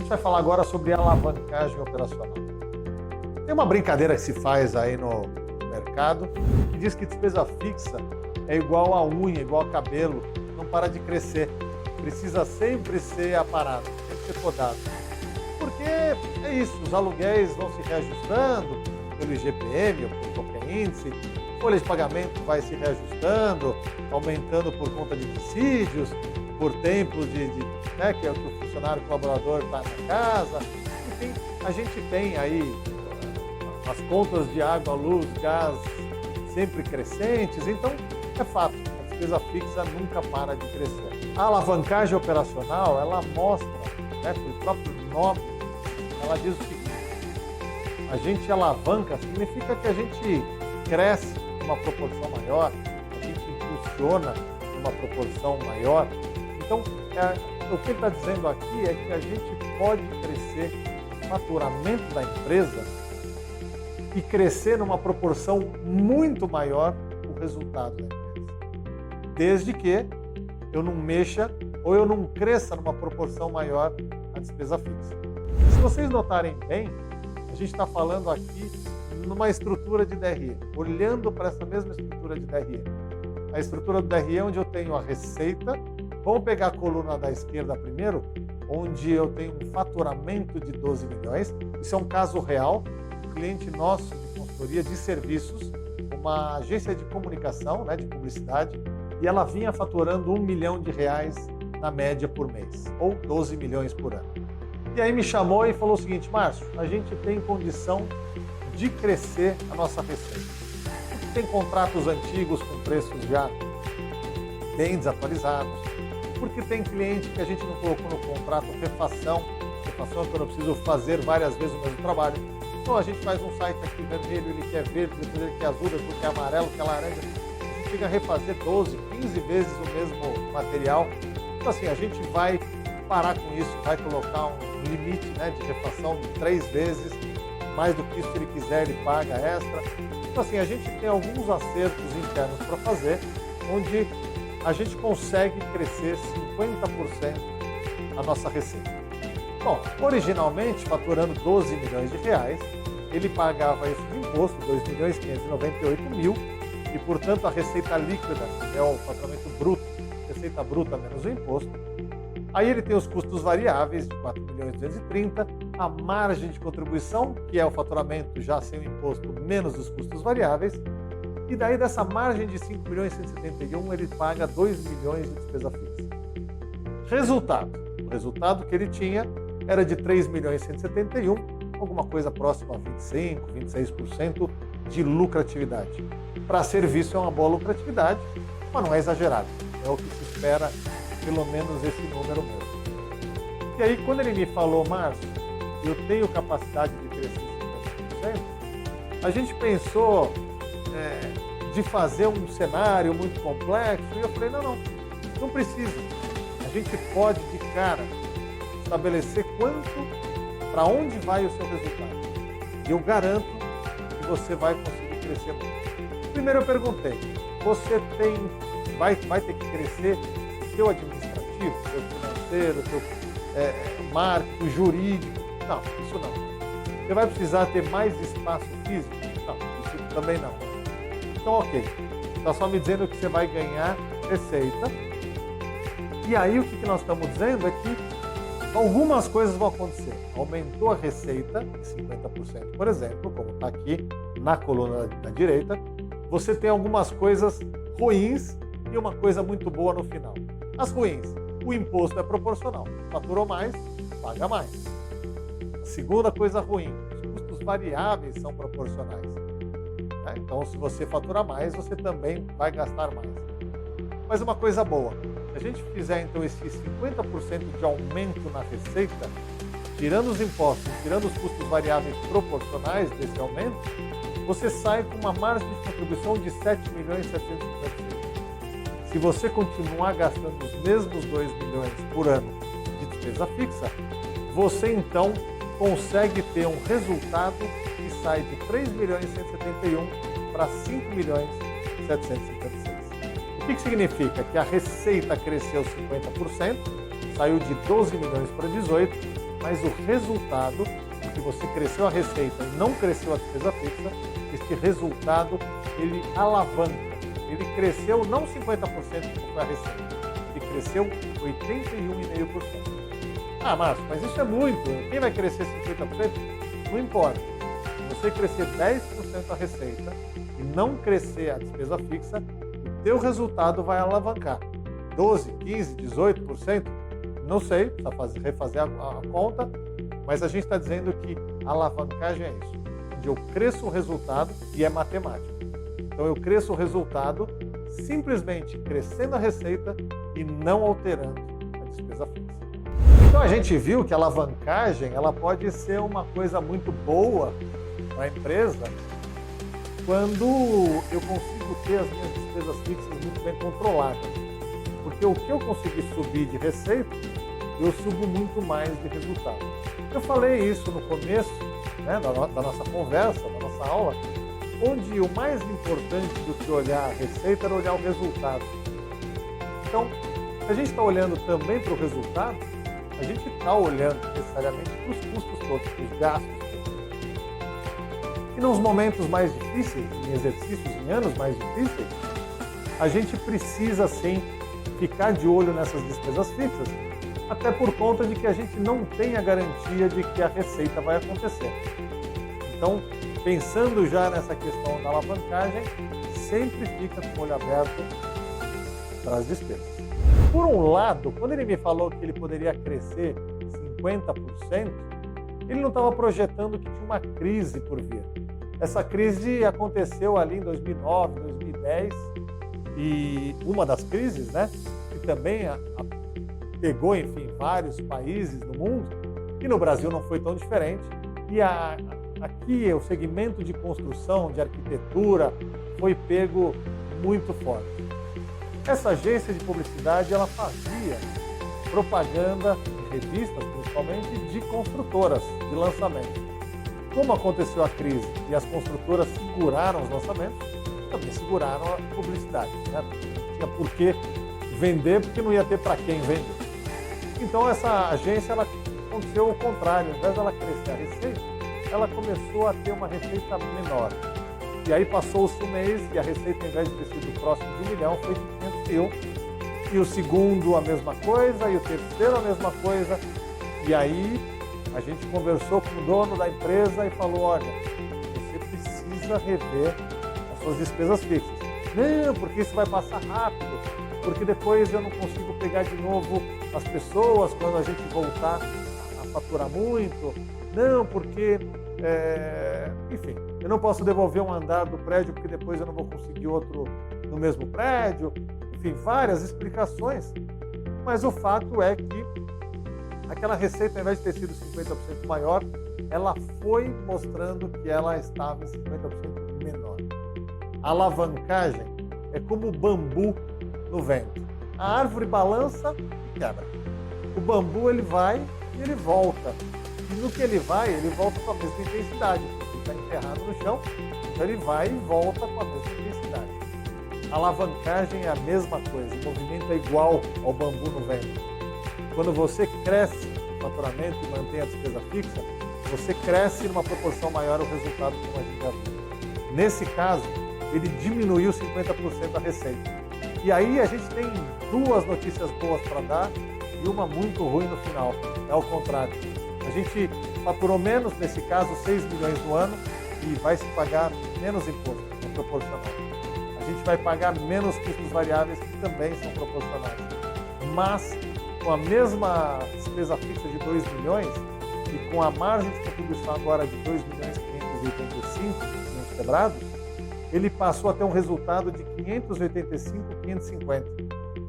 gente vai falar agora sobre alavancagem operacional. Tem uma brincadeira que se faz aí no mercado que diz que despesa fixa é igual a unha, igual a cabelo, não para de crescer. Precisa sempre ser aparado, tem que ser podado. Porque é isso, os aluguéis vão se reajustando pelo IGPM ou por qualquer índice, folha de pagamento vai se reajustando, aumentando por conta de dissídios, por tempo que é o que o funcionário colaborador está na casa. Enfim, a gente tem aí as contas de água, luz, gás sempre crescentes, então é fato, a despesa fixa nunca para de crescer. A alavancagem operacional, ela mostra, pelo próprio nome, ela diz o seguinte: a gente alavanca significa que a gente cresce numa proporção maior, a gente impulsiona numa proporção maior. Então, o que ele está dizendo aqui é que a gente pode crescer o faturamento da empresa e crescer numa proporção muito maior o resultado da empresa, desde que eu não mexa ou eu não cresça numa proporção maior a despesa fixa. Se vocês notarem bem, a gente está falando aqui numa estrutura de DRE, olhando para essa mesma estrutura de DRE. A estrutura do DRE é onde eu tenho a receita. Vamos pegar a coluna da esquerda primeiro, onde eu tenho um faturamento de 12 milhões. Isso é um caso real. Um cliente nosso de consultoria de serviços, uma agência de comunicação, de publicidade, e ela vinha faturando R$1 milhão na média por mês, ou 12 milhões por ano. E aí me chamou e falou o seguinte: Márcio, a gente tem condição de crescer a nossa receita. Tem contratos antigos com preços já bem desatualizados, porque tem cliente que a gente não colocou no contrato refação é que eu não preciso fazer várias vezes o mesmo trabalho. Então a gente faz um site aqui vermelho, ele quer verde, depois ele quer azul, depois quer amarelo, quer laranja. A gente chega a refazer 12, 15 vezes o mesmo material. Então assim, a gente vai parar com isso, vai colocar um limite de refação de 3 vezes, mais do que isso, se ele quiser ele paga extra. Então assim, a gente tem alguns acertos internos para fazer, onde a gente consegue crescer 50% a nossa receita. Bom, originalmente, faturando 12 milhões de reais, ele pagava isso de imposto, 2.598.000, e portanto a receita líquida, que é o faturamento bruto, receita bruta menos o imposto. Aí ele tem os custos variáveis de 4.230.000, a margem de contribuição, que é o faturamento já sem o imposto menos os custos variáveis, e daí dessa margem de 5.171.000 ele paga 2 milhões de despesa fixa. O resultado que ele tinha era de 3.171.000, alguma coisa próxima a 25%, 26% de lucratividade. Para serviço é uma boa lucratividade, mas não é exagerado, é o que se espera, pelo menos esse número mesmo. E aí quando ele me falou: Márcio, eu tenho capacidade de crescer 50%, a gente pensou de fazer um cenário muito complexo, e eu falei: não precisa. A gente pode de cara estabelecer para onde vai o seu resultado. E eu garanto que você vai conseguir crescer muito. Primeiro eu perguntei: você vai ter que crescer o seu administrativo, o seu financeiro, o seu marketing, jurídico? Não, isso não. Você vai precisar ter mais espaço físico? Não, isso também não. Então, ok. Está só me dizendo que você vai ganhar receita. E aí o que nós estamos dizendo é que algumas coisas vão acontecer. Aumentou a receita em 50%, por exemplo, como está aqui na coluna da direita. Você tem algumas coisas ruins e uma coisa muito boa no final. As ruins: o imposto é proporcional. Faturou mais, paga mais. A segunda coisa ruim: os custos variáveis são proporcionais. Então, se você faturar mais, você também vai gastar mais. Mas uma coisa boa: se a gente fizer então esse 50% de aumento na receita, tirando os impostos, tirando os custos variáveis proporcionais desse aumento, você sai com uma margem de contribuição de 7.750.000. Se você continuar gastando os mesmos 2 milhões por ano de despesa fixa, você então consegue ter um resultado que sai de 3.171.000 para 5.756.000. O que significa? Que a receita cresceu 50%, saiu de 12 milhões para 18, mas o resultado, que você cresceu a receita e não cresceu a despesa fixa, este resultado, ele alavanca. Ele cresceu não 50% como foi a receita, ele cresceu 81,5%. Ah, Márcio, mas isso é muito. Quem vai crescer 50%? Não importa. Se você crescer 10% a receita e não crescer a despesa fixa, o teu resultado vai alavancar. 12, 15, 18%? Não sei, precisa refazer a conta, mas a gente está dizendo que a alavancagem é isso, onde eu cresço o resultado e é matemática. Então eu cresço o resultado simplesmente crescendo a receita e não alterando a despesa fixa. Então a gente viu que a alavancagem ela pode ser uma coisa muito boa para a empresa quando eu consigo ter as minhas despesas fixas muito bem controladas. Porque o que eu conseguir subir de receita, eu subo muito mais de resultado. Eu falei isso no começo, né, da nossa conversa, da nossa aula, onde o mais importante do que olhar a receita era olhar o resultado. Então, se a gente está olhando também para o resultado, a gente está olhando necessariamente para os custos todos, para os gastos todos. E nos momentos mais difíceis, em exercícios, em anos mais difíceis, a gente precisa sim ficar de olho nessas despesas fixas, até por conta de que a gente não tem a garantia de que a receita vai acontecer. Então, pensando já nessa questão da alavancagem, sempre fica com o olho aberto para as despesas. Por um lado, quando ele me falou que ele poderia crescer 50%, ele não estava projetando que tinha uma crise por vir. Essa crise aconteceu ali em 2009, 2010, e uma das crises, né, que também pegou, enfim, vários países no mundo, e no Brasil não foi tão diferente, e aqui o segmento de construção, de arquitetura, foi pego muito forte. Essa agência de publicidade, ela fazia propaganda em revistas, principalmente, de construtoras, de lançamento. Como aconteceu a crise e as construtoras seguraram os lançamentos, também seguraram a publicidade, né? Não tinha por que vender, porque não ia ter para quem vender. Então essa agência, ela aconteceu o contrário, ao invés dela crescer a receita, ela começou a ter uma receita menor. E aí passou-se um mês e a receita, ao invés de ter sido próximo de 1 milhão, foi de 500 mil. E o segundo a mesma coisa, e o terceiro a mesma coisa. E aí a gente conversou com o dono da empresa e falou, olha, você precisa rever as suas despesas fixas. Não, porque isso vai passar rápido, porque depois eu não consigo pegar de novo as pessoas quando a gente voltar a faturar muito. Não, porque, enfim, eu não posso devolver um andar do prédio porque depois eu não vou conseguir outro no mesmo prédio. Enfim, várias explicações, mas o fato é que aquela receita, ao invés de ter sido 50% maior, ela foi mostrando que ela estava em 50% menor. A alavancagem é como o bambu no vento. A árvore balança e quebra. O bambu, ele vai e ele volta. E no que ele volta com a mesma intensidade. Ele está enterrado no chão, então ele vai e volta com a mesma intensidade. A alavancagem é a mesma coisa, o movimento é igual ao bambu no vento. Quando você cresce o faturamento e mantém a despesa fixa, você cresce numa proporção maior o resultado, como a gente já viu. Nesse caso, ele diminuiu 50% a receita. E aí a gente tem duas notícias boas para dar e uma muito ruim no final. É o contrário. A gente faturou menos, nesse caso, 6 milhões no ano e vai se pagar menos imposto, no proporcional. A gente vai pagar menos custos variáveis, que também são proporcionais. Mas, com a mesma despesa fixa de 2 milhões e com a margem de contribuição agora de 2 milhões e 585 milhões quebrados, ele passou a ter um resultado de 585,550.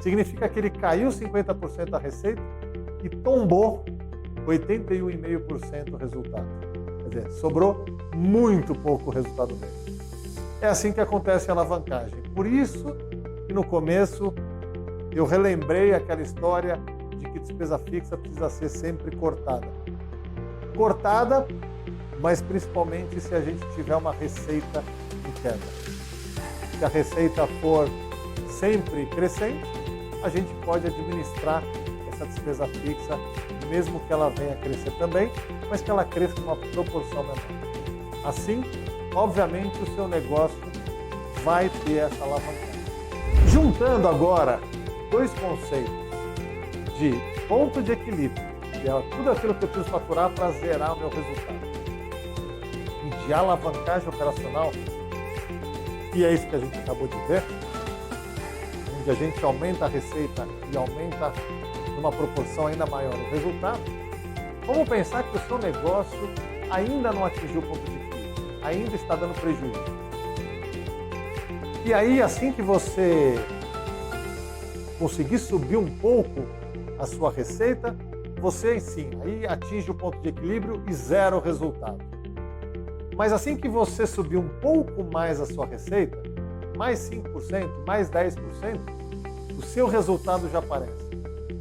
Significa que ele caiu 50% a receita e tombou 81,5% o resultado. Quer dizer, sobrou muito pouco o resultado dele. É assim que acontece a alavancagem. Por isso que no começo eu relembrei aquela história de que despesa fixa precisa ser sempre cortada. Cortada, mas principalmente se a gente tiver uma receita em queda. Se a receita for sempre crescente, a gente pode administrar essa despesa fixa mesmo que ela venha a crescer também, mas que ela cresça em uma proporção menor. Assim, obviamente, o seu negócio vai ter essa alavancagem. Juntando agora dois conceitos de ponto de equilíbrio, que é tudo aquilo que eu preciso faturar para zerar o meu resultado, e de alavancagem operacional, e é isso que a gente acabou de ver, onde a gente aumenta a receita e aumenta numa proporção ainda maior o resultado, vamos pensar que o seu negócio ainda não atingiu o ponto de equilíbrio, ainda está dando prejuízo. E aí, assim que você conseguir subir um pouco a sua receita, você sim, aí atinge o ponto de equilíbrio e zera o resultado. Mas assim que você subir um pouco mais a sua receita, mais 5%, mais 10%, o seu resultado já aparece.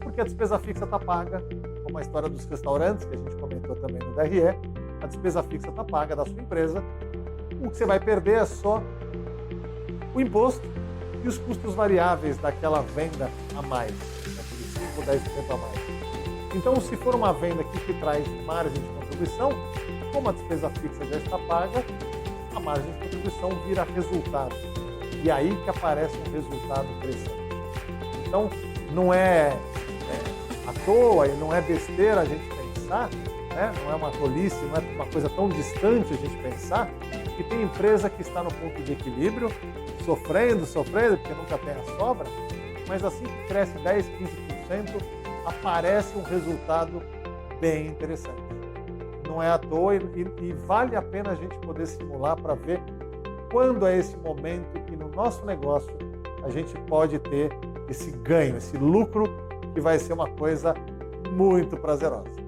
Porque a despesa fixa está paga, como a história dos restaurantes, que a gente comentou também no DRE, a despesa fixa está paga da sua empresa, o que você vai perder é só o imposto e os custos variáveis daquela venda a mais, aquele 5 ou 10% a mais. Então, se for uma venda que te traz margem de contribuição, como a despesa fixa já está paga, a margem de contribuição vira resultado. E aí que aparece um resultado crescente. Então, não é à toa e não é besteira a gente pensar, né? Não é uma tolice, não é uma coisa tão distante a gente pensar, que tem empresa que está no ponto de equilíbrio, sofrendo, porque nunca tem a sobra, mas assim que cresce 10, 15%, aparece um resultado bem interessante. Não é à toa e vale a pena a gente poder simular para ver quando é esse momento que no nosso negócio a gente pode ter esse ganho, esse lucro, que vai ser uma coisa muito prazerosa.